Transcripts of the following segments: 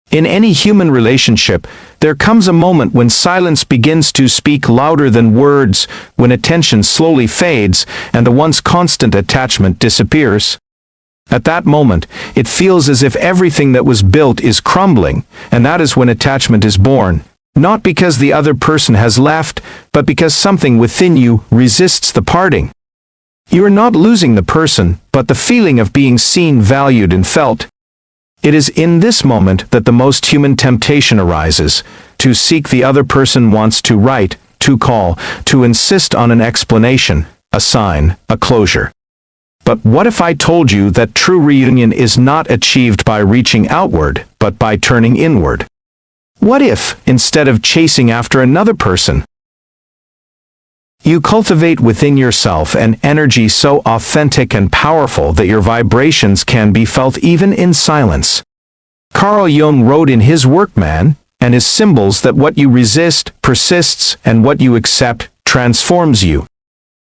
In any human relationship, there comes a moment when silence begins to speak louder than words, when attention slowly fades and the once constant attachment disappears. At that moment, it feels as if everything that was built is crumbling, and that is when attachment is born, not because the other person has left, but because something within you resists the parting. You are not losing the person, but the feeling of being seen, valued, and felt. It is in this moment that the most human temptation arises, to seek the other person, wants to write, to call, to insist on an explanation, a sign, a closure. But what if I told you that true reunion is not achieved by reaching outward, but by turning inward? What if, instead of chasing after another person, you cultivate within yourself an energy so authentic and powerful that your vibrations can be felt even in silence? Carl Jung wrote in his work Man and His Symbols that what you resist persists, and what you accept transforms you.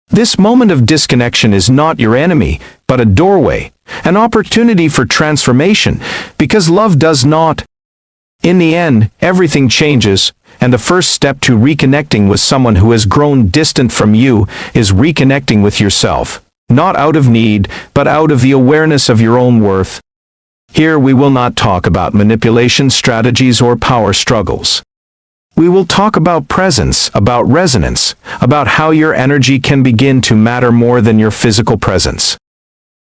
This moment of disconnection is not your enemy, but a doorway, an opportunity for transformation, because love does not. In the end, everything changes, and the first step to reconnecting with someone who has grown distant from you is reconnecting with yourself, not out of need, but out of the awareness of your own worth. Here we will not talk about manipulation strategies or power struggles. We will talk about presence, about resonance, about how your energy can begin to matter more than your physical presence.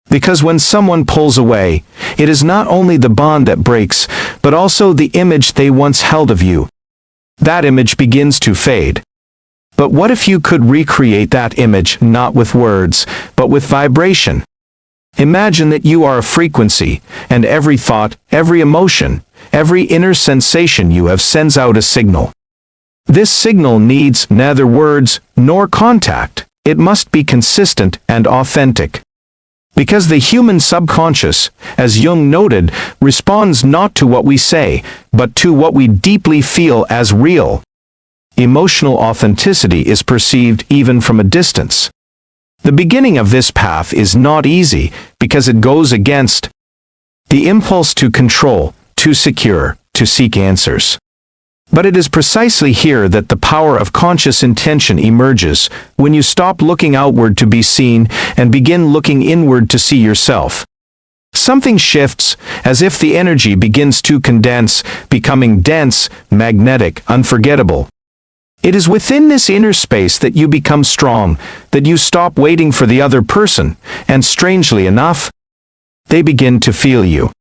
Because when someone pulls away, it is not only the bond that breaks, but also the image they once held of you. That image begins to fade. But what if you could recreate that image not with words, but with vibration? Imagine that you are a frequency, and every thought, every emotion, every inner sensation you have sends out a signal. This signal needs neither words nor contact. It must be consistent and authentic. Because the human subconscious, as Jung noted, responds not to what we say, but to what we deeply feel as real. Emotional authenticity is perceived even from a distance. The beginning of this path is not easy, because it goes against the impulse to control, to secure, to seek answers. But it is precisely here that the power of conscious intention emerges, when you stop looking outward to be seen and begin looking inward to see yourself. Something shifts, as if the energy begins to condense, becoming dense, magnetic, unforgettable. It is within this inner space that you become strong, that you stop waiting for the other person, and strangely enough, they begin to feel you.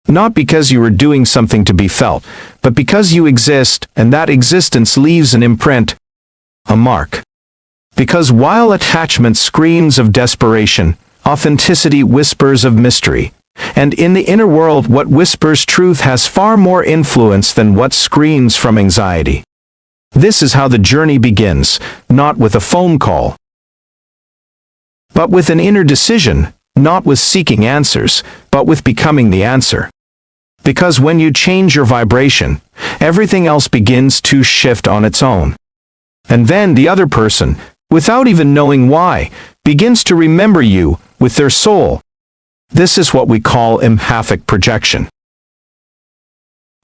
Not because you are doing something to be felt, but because you exist, and that existence leaves an imprint, a mark. Because while attachment screams of desperation, authenticity whispers of mystery. And in the inner world, what whispers truth has far more influence than what screams from anxiety. This is how the journey begins, not with a phone call, but with an inner decision, not with seeking answers, but with becoming the answer. Because when you change your vibration, everything else begins to shift on its own. And then the other person, without even knowing why, begins to remember you with their soul. This is what we call empathic projection.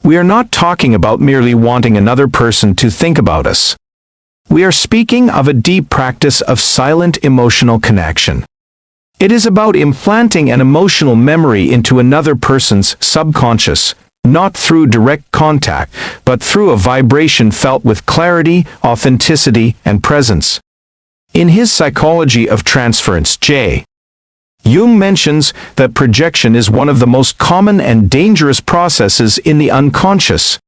We are not talking about merely wanting another person to think about us. We are speaking of a deep practice of silent emotional connection. It is about implanting an emotional memory into another person's subconscious, not through direct contact, but through a vibration felt with clarity, authenticity, and presence. In his Psychology of Transference, J. Jung mentions that projection is one of the most common and dangerous processes in the unconscious.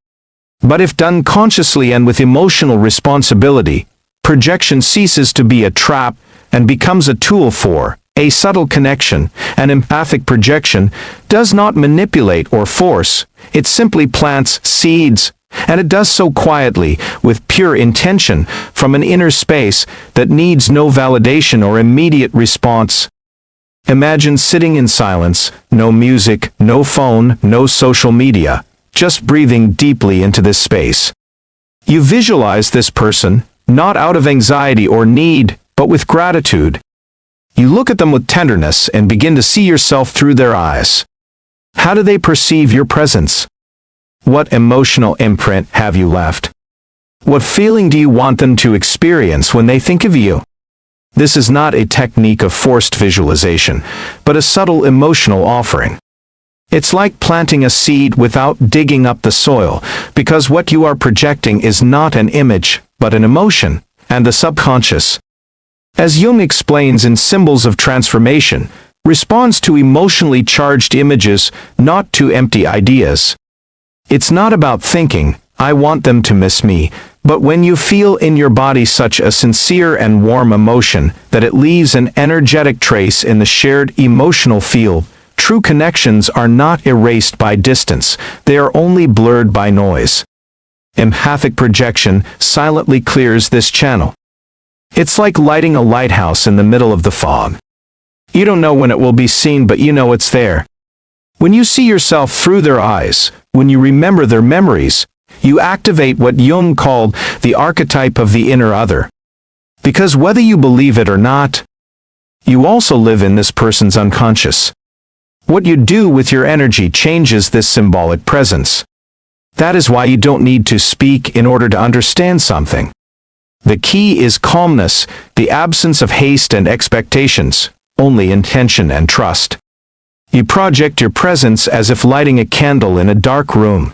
But if done consciously and with emotional responsibility, projection ceases to be a trap and becomes a tool for a subtle connection. An empathic projection does not manipulate or force, it simply plants seeds, and it does so quietly, with pure intention, from an inner space that needs no validation or immediate response. Imagine sitting in silence, no music, no phone, no social media, just breathing deeply into this space. You visualize this person, not out of anxiety or need, but with gratitude. You look at them with tenderness and begin to see yourself through their eyes. How do they perceive your presence? What emotional imprint have you left? What feeling do you want them to experience when they think of you? This is not a technique of forced visualization, but a subtle emotional offering. It's like planting a seed without digging up the soil, because what you are projecting is not an image, but an emotion, and the subconscious, as Jung explains in Symbols of Transformation, responds to emotionally charged images, not to empty ideas. It's not about thinking, I want them to miss me, but when you feel in your body such a sincere and warm emotion that it leaves an energetic trace in the shared emotional field, true connections are not erased by distance, they are only blurred by noise. Empathic projection silently clears this channel. It's like lighting a lighthouse in the middle of the fog. You don't know when it will be seen, but you know it's there. When you see yourself through their eyes, when you remember their memories, you activate what Jung called the archetype of the inner other. Because whether you believe it or not, you also live in this person's unconscious. What you do with your energy changes this symbolic presence. That is why you don't need to speak in order to understand something. The key is calmness, the absence of haste and expectations, only intention and trust. You project your presence as if lighting a candle in a dark room.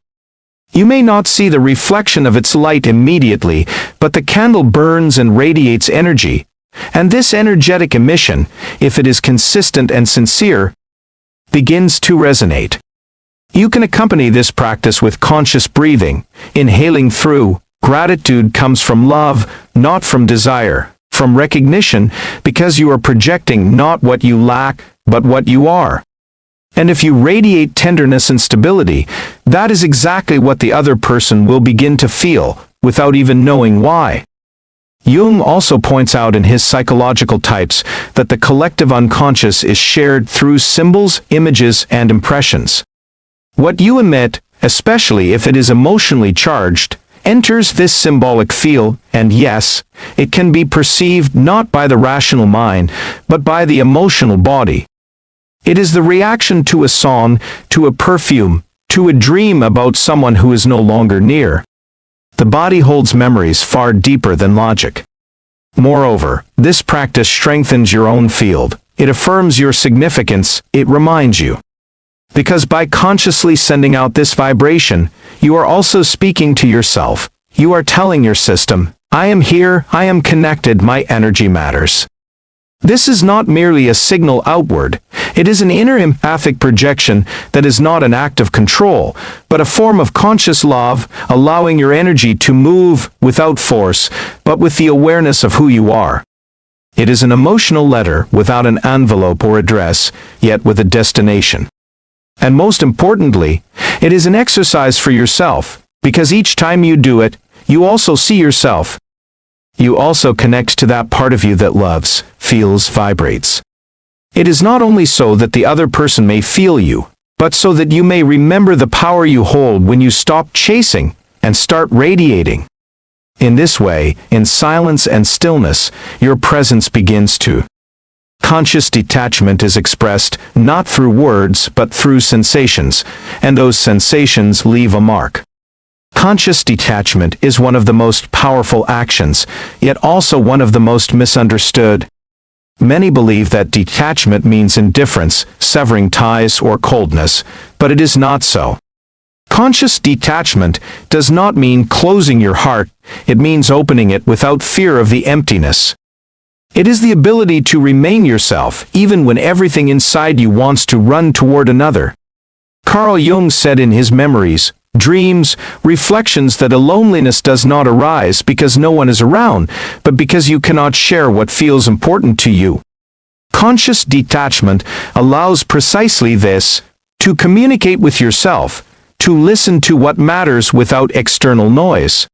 You may not see the reflection of its light immediately, but the candle burns and radiates energy, and this energetic emission, if it is consistent and sincere, begins to resonate. You can accompany this practice with conscious breathing, inhaling through. Gratitude comes from love, not from desire, from recognition, because you are projecting not what you lack, but what you are. And if you radiate tenderness and stability, that is exactly what the other person will begin to feel, without even knowing why. Jung also points out in his psychological types that the collective unconscious is shared through symbols, images, and impressions. What you emit, especially if it is emotionally charged, enters this symbolic field, and yes, it can be perceived not by the rational mind, but by the emotional body. It is the reaction to a song, to a perfume, to a dream about someone who is no longer near. The body holds memories far deeper than logic. Moreover, this practice strengthens your own field. It affirms your significance, it reminds you. Because by consciously sending out this vibration, you are also speaking to yourself. You are telling your system, I am here, I am connected, my energy matters. This is not merely a signal outward, it is an inner empathic projection that is not an act of control, but a form of conscious love, allowing your energy to move without force, but with the awareness of who you are. It is an emotional letter without an envelope or address, yet with a destination. And most importantly, it is an exercise for yourself, because each time you do it, you also see yourself. You also connect to that part of you that loves, feels, vibrates. It is not only so that the other person may feel you, but so that you may remember the power you hold when you stop chasing and start radiating. In this way, in silence and stillness, your presence begins to. Conscious detachment is expressed not through words but through sensations, and those sensations leave a mark. Conscious detachment is one of the most powerful actions, yet also one of the most misunderstood. Many believe that detachment means indifference, severing ties, or coldness, but it is not so. Conscious detachment does not mean closing your heart, it means opening it without fear of the emptiness. It is the ability to remain yourself, even when everything inside you wants to run toward another. Carl Jung said in his Memories, Dreams, Reflections that a loneliness does not arise because no one is around, but because you cannot share what feels important to you. Conscious detachment allows precisely this, to communicate with yourself, to listen to what matters without external noise.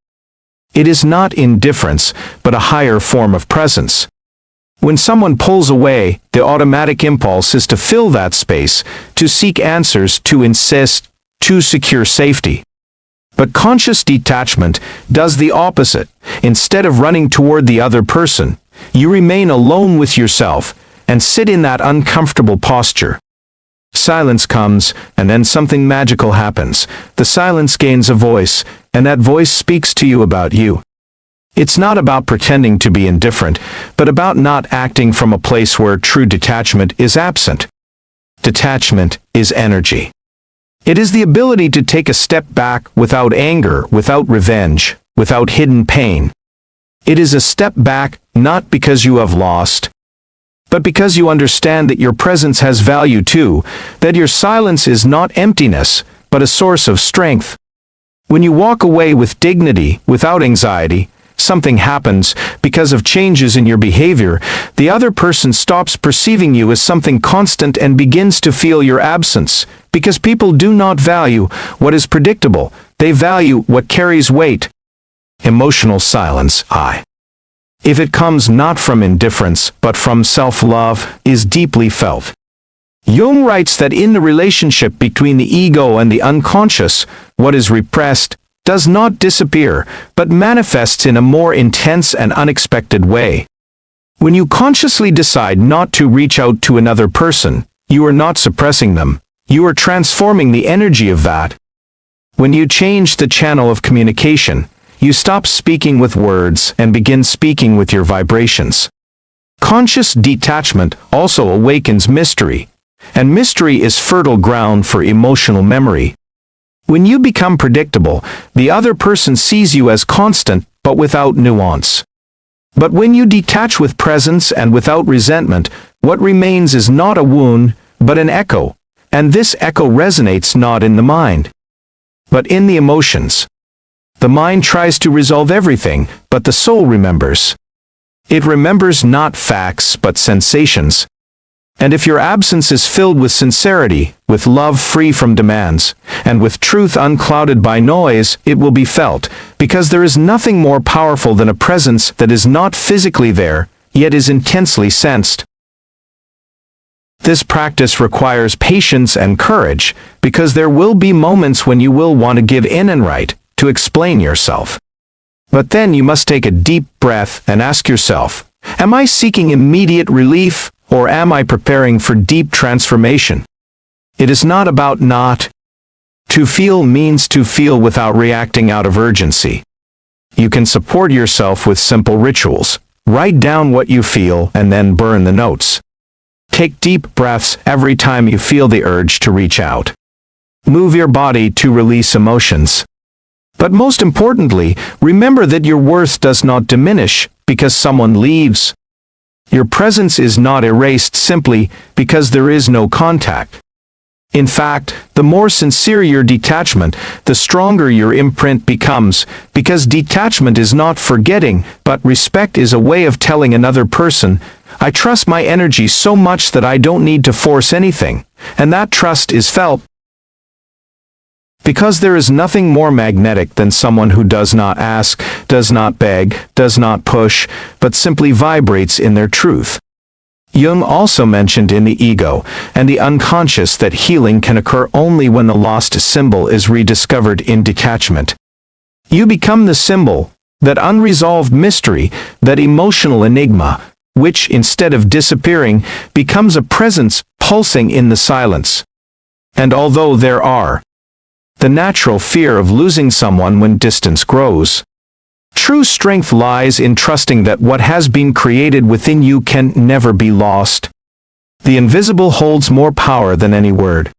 It is not indifference, but a higher form of presence. When someone pulls away, the automatic impulse is to fill that space, to seek answers, to insist, to secure safety. But conscious detachment does the opposite. Instead of running toward the other person, you remain alone with yourself and sit in that uncomfortable posture. Silence comes, and then something magical happens. The silence gains a voice, and that voice speaks to you about you. It's not about pretending to be indifferent, but about not acting from a place where true detachment is absent. Detachment is energy. It is the ability to take a step back without anger, without revenge, without hidden pain. It is a step back, not because you have lost, but because you understand that your presence has value too, that your silence is not emptiness, but a source of strength. When you walk away with dignity, without anxiety, something happens. Because of changes in your behavior, the other person stops perceiving you as something constant and begins to feel your absence. Because people do not value what is predictable, they value what carries weight. Emotional silence, if it comes not from indifference, but from self-love, is deeply felt. Jung writes that in the relationship between the ego and the unconscious, what is repressed does not disappear, but manifests in a more intense and unexpected way. When you consciously decide not to reach out to another person, you are not suppressing them, you are transforming the energy of that. When you change the channel of communication, you stop speaking with words and begin speaking with your vibrations. Conscious detachment also awakens mystery, and mystery is fertile ground for emotional memory. When you become predictable, the other person sees you as constant, but without nuance. But when you detach with presence and without resentment, what remains is not a wound, but an echo, and this echo resonates not in the mind, but in the emotions. The mind tries to resolve everything, but the soul remembers. It remembers not facts but sensations. And if your absence is filled with sincerity, with love free from demands, and with truth unclouded by noise, it will be felt, because there is nothing more powerful than a presence that is not physically there, yet is intensely sensed. This practice requires patience and courage, because there will be moments when you will want to give in and right, to explain yourself. But then you must take a deep breath and ask yourself, am I seeking immediate relief, or am I preparing for deep transformation? It is not about not. To feel means to feel without reacting out of urgency. You can support yourself with simple rituals. Write down what you feel and then burn the notes. Take deep breaths every time you feel the urge to reach out. Move your body to release emotions. But most importantly, remember that your worth does not diminish because someone leaves. Your presence is not erased simply because there is no contact. In fact, the more sincere your detachment, the stronger your imprint becomes, because detachment is not forgetting, but respect is a way of telling another person, I trust my energy so much that I don't need to force anything, and that trust is felt. Because there is nothing more magnetic than someone who does not ask, does not beg, does not push, but simply vibrates in their truth. Jung also mentioned in the ego and the unconscious that healing can occur only when the lost symbol is rediscovered in detachment. You become the symbol, that unresolved mystery, that emotional enigma, which, instead of disappearing, becomes a presence pulsing in the silence. And although there are the natural fear of losing someone when distance grows, true strength lies in trusting that what has been created within you can never be lost. The invisible holds more power than any word.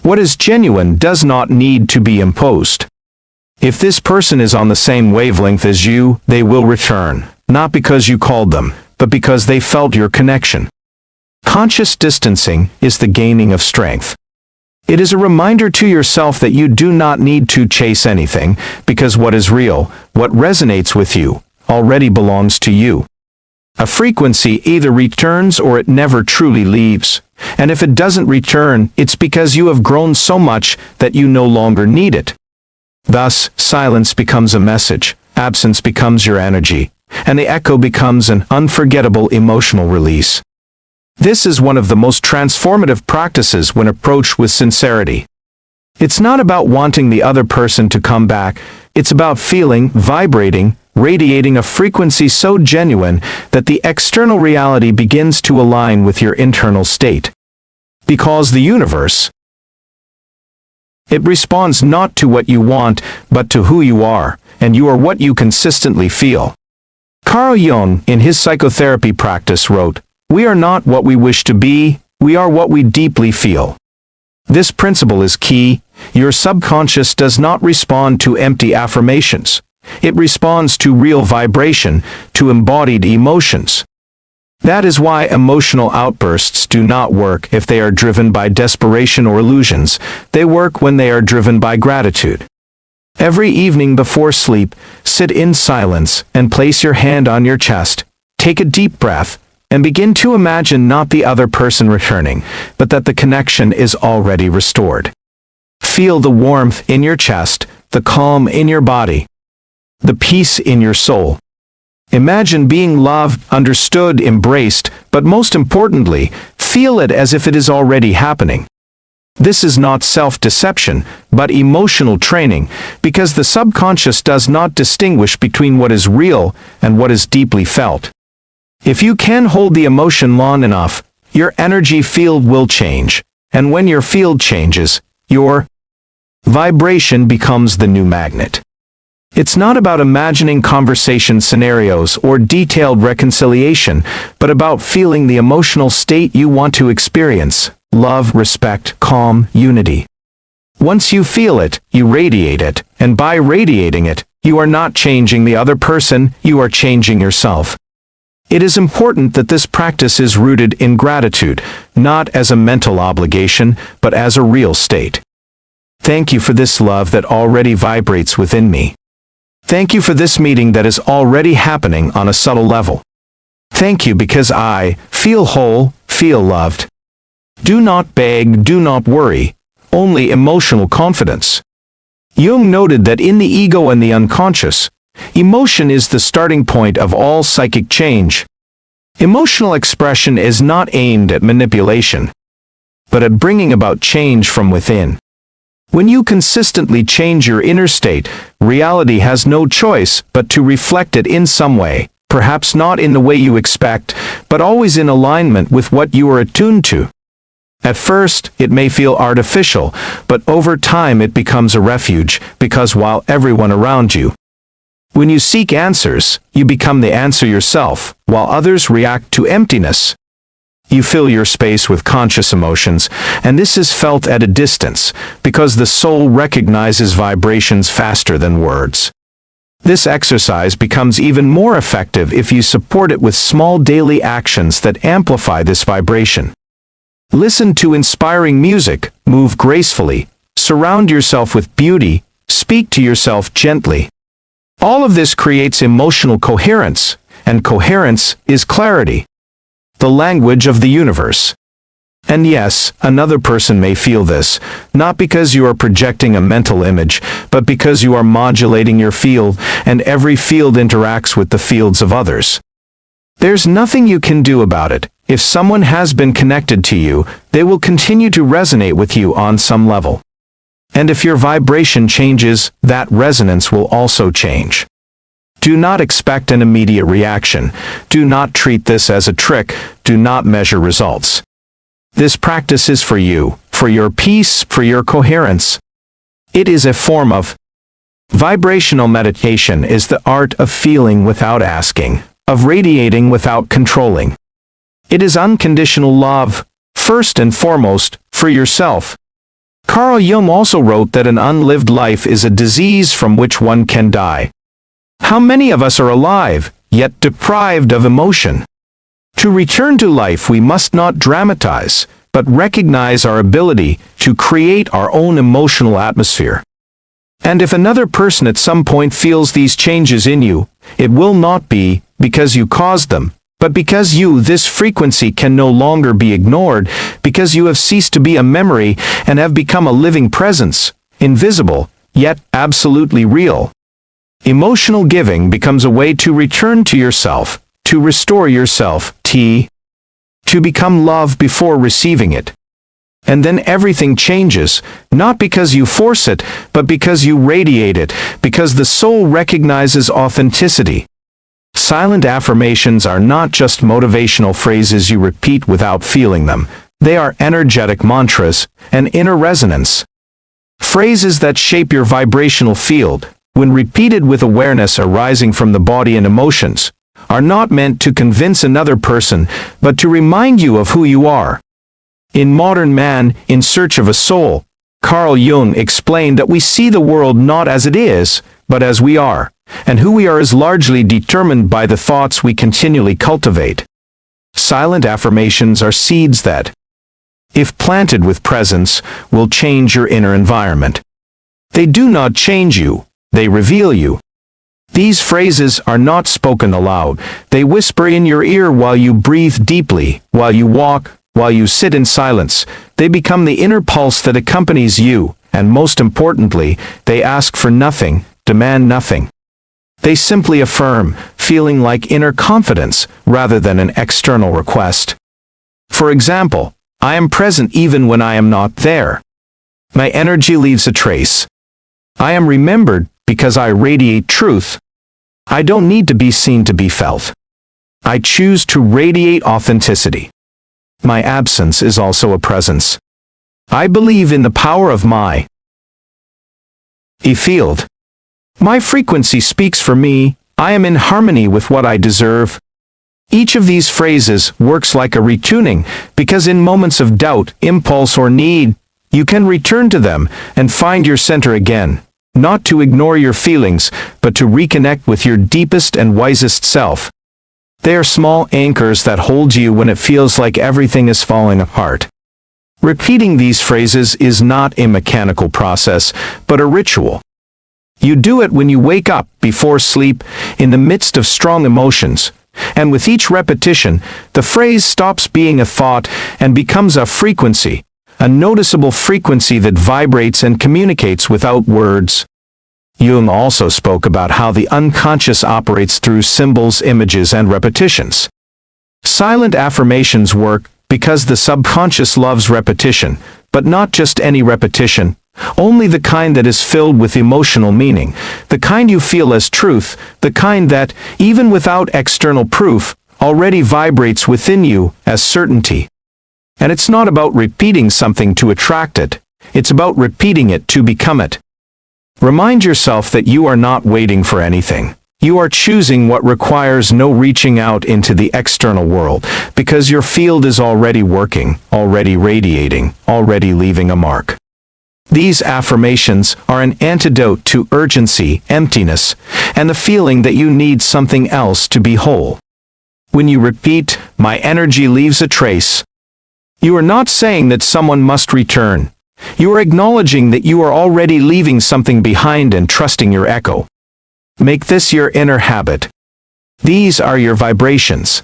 What is genuine does not need to be imposed. If this person is on the same wavelength as you, they will return, not because you called them, but because they felt your connection. Conscious distancing is the gaining of strength. It is a reminder to yourself that you do not need to chase anything, because what is real, what resonates with you, already belongs to you. A frequency either returns or it never truly leaves. And if it doesn't return, it's because you have grown so much that you no longer need it. Thus, silence becomes a message, absence becomes your energy, and the echo becomes an unforgettable emotional release. This is one of the most transformative practices when approached with sincerity. It's not about wanting the other person to come back, it's about feeling, vibrating, radiating a frequency so genuine that the external reality begins to align with your internal state. Because the universe, it responds not to what you want, but to who you are, and you are what you consistently feel. Carl Jung, in his psychotherapy practice, wrote, "We are not what we wish to be, we are what we deeply feel." This principle is key. Your subconscious does not respond to empty affirmations. It responds to real vibration, to embodied emotions. That is why emotional outbursts do not work if they are driven by desperation or illusions. They work when they are driven by gratitude. Every evening before sleep, sit in silence and place your hand on your chest. Take a deep breath and begin to imagine not the other person returning, but that the connection is already restored. Feel the warmth in your chest, the calm in your body, the peace in your soul. Imagine being loved, understood, embraced, but most importantly, feel it as if it is already happening. This is not self-deception, but emotional training, because the subconscious does not distinguish between what is real and what is deeply felt. If you can hold the emotion long enough, your energy field will change, and when your field changes, your vibration becomes the new magnet. It's not about imagining conversation scenarios or detailed reconciliation, but about feeling the emotional state you want to experience: love, respect, calm, unity. Once you feel it, you radiate it, and by radiating it, you are not changing the other person, you are changing yourself. It is important that this practice is rooted in gratitude, not as a mental obligation, but as a real state. Thank you for this love that already vibrates within me. Thank you for this meeting that is already happening on a subtle level. Thank you because I feel whole, feel loved. Do not beg, do not worry, only emotional confidence. Jung noted that in the ego and the unconscious, emotion is the starting point of all psychic change. Emotional expression is not aimed at manipulation, but at bringing about change from within. When you consistently change your inner state, reality has no choice but to reflect it in some way, perhaps not in the way you expect, but always in alignment with what you are attuned to. At first, it may feel artificial, but over time it becomes a refuge, because while everyone around you, when you seek answers, you become the answer yourself, while others react to emptiness. You fill your space with conscious emotions, and this is felt at a distance, because the soul recognizes vibrations faster than words. This exercise becomes even more effective if you support it with small daily actions that amplify this vibration. Listen to inspiring music, move gracefully, surround yourself with beauty, speak to yourself gently. All of this creates emotional coherence, and coherence is clarity. The language of the universe. And yes, another person may feel this, not because you are projecting a mental image, but because you are modulating your field, and every field interacts with the fields of others. There's nothing you can do about it. If someone has been connected to you, they will continue to resonate with you on some level. And if your vibration changes, that resonance will also change. Do not expect an immediate reaction. Do not treat this as a trick. Do not measure results. This practice is for you, for your peace, for your coherence. It is a form of vibrational meditation is the art of feeling without asking, of radiating without controlling. It is unconditional love, first and foremost, for yourself. Carl Jung also wrote that an unlived life is a disease from which one can die. How many of us are alive, yet deprived of emotion? To return to life, we must not dramatize, but recognize our ability to create our own emotional atmosphere. And if another person at some point feels these changes in you, it will not be because you caused them, but because this frequency can no longer be ignored, because you have ceased to be a memory and have become a living presence, invisible, yet absolutely real. Emotional giving becomes a way to return to yourself, to restore yourself, to become love before receiving it. And then everything changes, not because you force it, but because you radiate it, because the soul recognizes authenticity. Silent affirmations are not just motivational phrases you repeat without feeling them. They are energetic mantras, an inner resonance. Phrases that shape your vibrational field, when repeated with awareness arising from the body and emotions, are not meant to convince another person, but to remind you of who you are. In Modern Man, in Search of a Soul, Carl Jung explained that we see the world not as it is, but as we are, and who we are is largely determined by the thoughts we continually cultivate. Silent affirmations are seeds that, if planted with presence, will change your inner environment. They do not change you, they reveal you. These phrases are not spoken aloud. They whisper in your ear while you breathe deeply, while you walk, while you sit in silence. They become the inner pulse that accompanies you, and most importantly, they ask for nothing, demand nothing. They simply affirm, feeling like inner confidence rather than an external request. For example, I am present even when I am not there. My energy leaves a trace. I am remembered because I radiate truth. I don't need to be seen to be felt. I choose to radiate authenticity. My absence is also a presence. I believe in the power of my field. My frequency speaks for me. I am in harmony with what I deserve. Each of these phrases works like a retuning, because in moments of doubt, impulse, or need, you can return to them and find your center again, not to ignore your feelings, but to reconnect with your deepest and wisest self. They are small anchors that hold you when it feels like everything is falling apart. Repeating these phrases is not a mechanical process, but a ritual. You do it when you wake up, before sleep, in the midst of strong emotions, and with each repetition, the phrase stops being a thought and becomes a frequency, a noticeable frequency that vibrates and communicates without words. Jung also spoke about how the unconscious operates through symbols, images, and repetitions. Silent affirmations work because the subconscious loves repetition, but not just any repetition, only the kind that is filled with emotional meaning, the kind you feel as truth, the kind that, even without external proof, already vibrates within you as certainty. And it's not about repeating something to attract it, it's about repeating it to become it. Remind yourself that you are not waiting for anything. You are choosing what requires no reaching out into the external world, because your field is already working, already radiating, already leaving a mark. These affirmations are an antidote to urgency, emptiness, and the feeling that you need something else to be whole. When you repeat, "My energy leaves a trace," you are not saying that someone must return. You are acknowledging that you are already leaving something behind and trusting your echo. Make this your inner habit. These are your vibrations.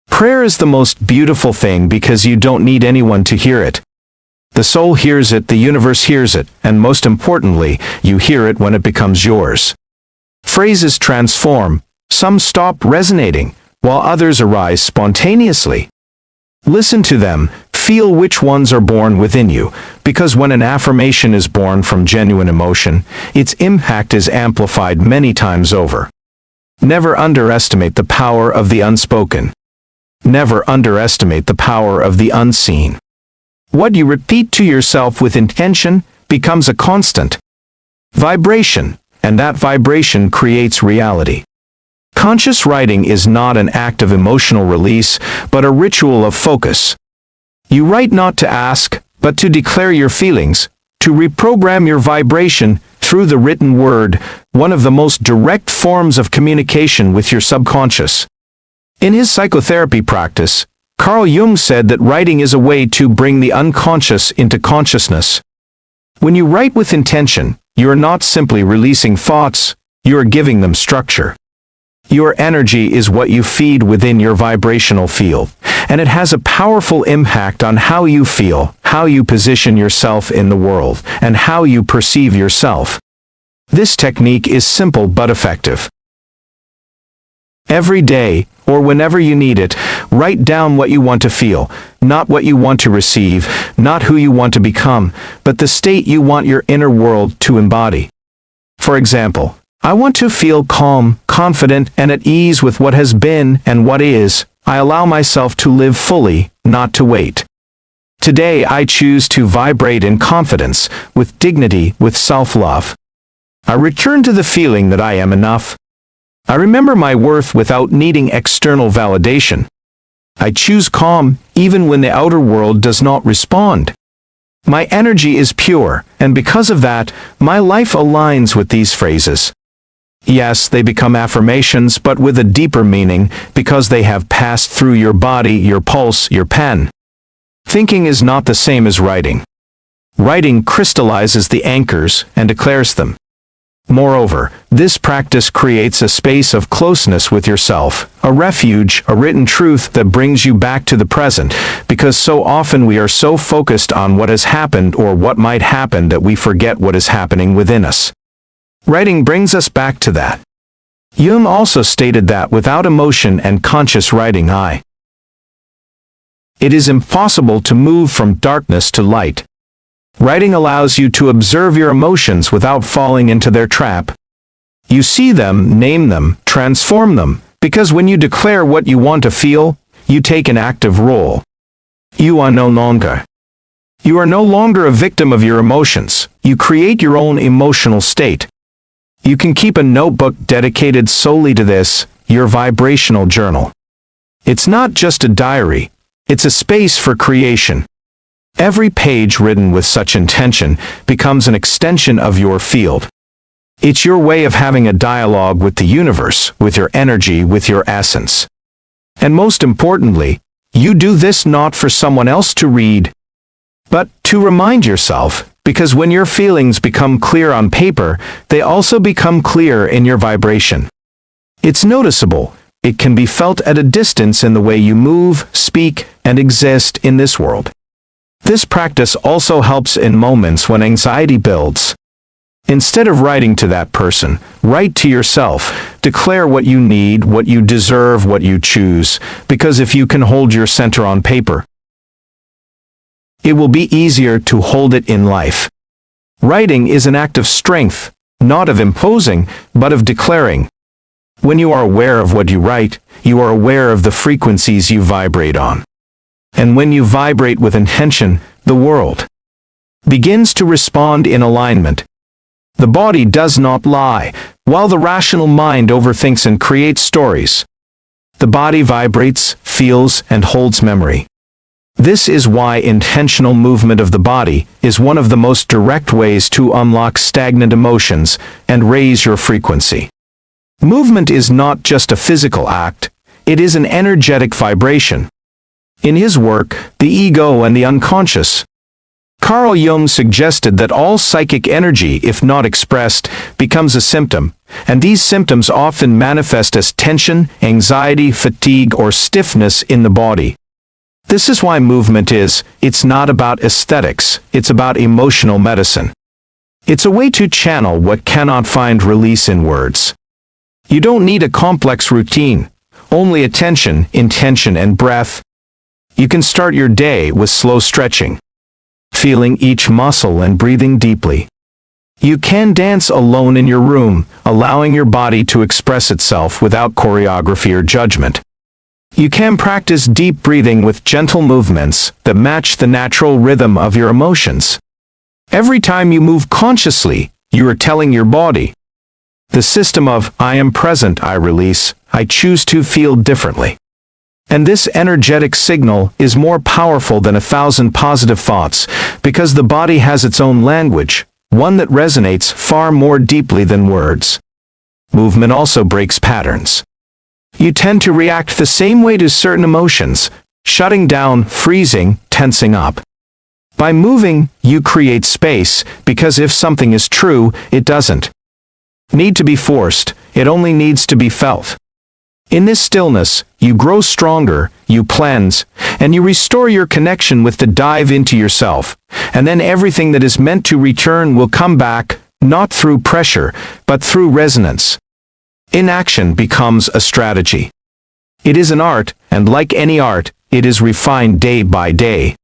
Prayer is the most beautiful thing because you don't need anyone to hear it. The soul hears it, the universe hears it, and most importantly, you hear it when it becomes yours. Phrases transform, some stop resonating, while others arise spontaneously. Listen to them, feel which ones are born within you, because when an affirmation is born from genuine emotion, its impact is amplified many times over. Never underestimate the power of the unspoken. Never underestimate the power of the unseen. What you repeat to yourself with intention becomes a constant vibration, and that vibration creates reality. Conscious writing is not an act of emotional release, but a ritual of focus. You write not to ask, but to declare your feelings, to reprogram your vibration through the written word, one of the most direct forms of communication with your subconscious. In his psychotherapy practice, Carl Jung said that writing is a way to bring the unconscious into consciousness. When you write with intention, you are not simply releasing thoughts, you are giving them structure. Your energy is what you feed within your vibrational field, and it has a powerful impact on how you feel, how you position yourself in the world, and how you perceive yourself. This technique is simple but effective. Every day, or whenever you need it, write down what you want to feel, not what you want to receive, not who you want to become, but the state you want your inner world to embody. For example, I want to feel calm, confident, and at ease with what has been and what is. I allow myself to live fully, not to wait. Today I choose to vibrate in confidence, with dignity, with self-love. I return to the feeling that I am enough. I remember my worth without needing external validation. I choose calm, even when the outer world does not respond. My energy is pure, and because of that, my life aligns with these phrases. Yes, they become affirmations, but with a deeper meaning, because they have passed through your body, your pulse, your pen. Thinking is not the same as writing. Writing crystallizes the anchors and declares them. Moreover, this practice creates a space of closeness with yourself, a refuge, a written truth that brings you back to the present, because so often we are so focused on what has happened or what might happen that we forget what is happening within us. Writing brings us back to that. Jung also stated that without emotion and conscious writing, it is impossible to move from darkness to light. Writing allows you to observe your emotions without falling into their trap. You see them, name them, transform them, because when you declare what you want to feel, you take an active role. You are no longer a victim of your emotions. You create your own emotional state. You can keep a notebook dedicated solely to this, your vibrational journal. It's not just a diary, it's a space for creation. Every page written with such intention becomes an extension of your field. It's your way of having a dialogue with the universe, with your energy, with your essence. And most importantly, you do this not for someone else to read, but to remind yourself, because when your feelings become clear on paper, they also become clear in your vibration. It's noticeable. It can be felt at a distance in the way you move, speak, and exist in this world. This practice also helps in moments when anxiety builds. Instead of writing to that person, write to yourself. Declare what you need, what you deserve, what you choose, because if you can hold your center on paper, it will be easier to hold it in life. Writing is an act of strength, not of imposing, but of declaring. When you are aware of what you write, you are aware of the frequencies you vibrate on. And when you vibrate with intention, the world begins to respond in alignment. The body does not lie, while the rational mind overthinks and creates stories. The body vibrates, feels, and holds memory. This is why intentional movement of the body is one of the most direct ways to unlock stagnant emotions and raise your frequency. Movement is not just a physical act, it is an energetic vibration. In his work, The Ego and the Unconscious, Carl Jung suggested that all psychic energy, if not expressed, becomes a symptom, and these symptoms often manifest as tension, anxiety, fatigue, or stiffness in the body. This is why movement it's not about aesthetics, it's about emotional medicine. It's a way to channel what cannot find release in words. You don't need a complex routine, only attention, intention, and breath. You can start your day with slow stretching, feeling each muscle and breathing deeply. You can dance alone in your room, allowing your body to express itself without choreography or judgment. You can practice deep breathing with gentle movements that match the natural rhythm of your emotions. Every time you move consciously, you are telling your body, the system of, I am present, I release, I choose to feel differently. And this energetic signal is more powerful than 1,000 positive thoughts, because the body has its own language, one that resonates far more deeply than words. Movement also breaks patterns. You tend to react the same way to certain emotions, shutting down, freezing, tensing up. By moving, you create space, because if something is true, it doesn't need to be forced, it only needs to be felt. In this stillness, you grow stronger, you cleanse, and you restore your connection with the dive into yourself, and then everything that is meant to return will come back, not through pressure, but through resonance. Inaction becomes a strategy. It is an art, and like any art, it is refined day by day.